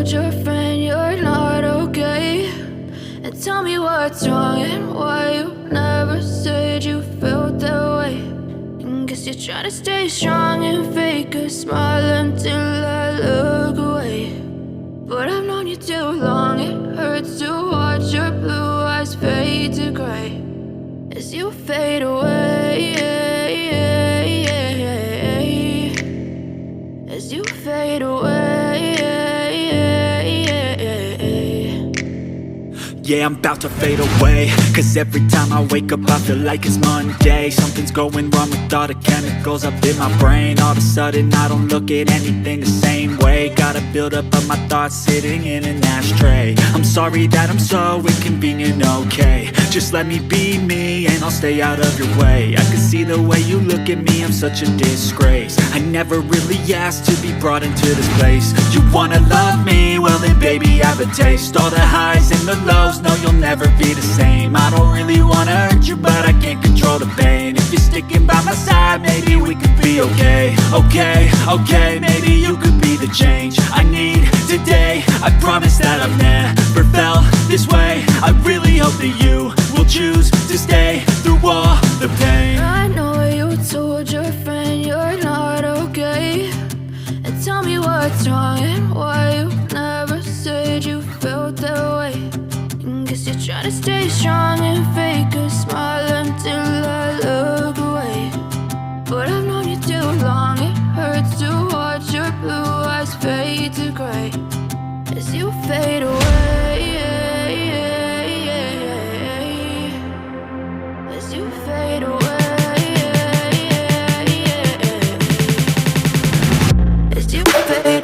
told your friend you're not okay? And tell me what's wrong and why you never said you felt that way. And guess you're trying to stay strong and fake a smile until I look away. But I've known you too long, it hurts to watch your blue eyes fade to gray as you fade away, as you fade away. Yeah, I'm about to fade away, cause every time I wake up I feel like it's Monday. Something's going wrong with all the chemicals up in my brain. All of a sudden I don't look at anything the same way. Got a buildup of my thoughts sitting in an ashtray. I'm sorry that I'm so inconvenient, okay? Just let me be me and I'll stay out of your way. I can see the way you look at me, I'm such a disgrace. I never really asked to be brought into this place. You wanna love me? Well then baby I have a taste. All the highs and the lows, no you'll never be the same. I don't really wanna hurt you but I can't control the pain. If you're sticking by my side maybe we could be okay. Okay, maybe you could be the change I need today. I promise that I've never felt this way. I really hope that you will choose to stay through all the pain. I know you told your friend you're not okay. And tell me what's wrong and why you never said you felt that way. And guess you're trying to stay strong and fake a smile until I look away. But I've known you too long, it hurts to watch your blue eyes fade to gray as you fade away, as you fade away, as you fade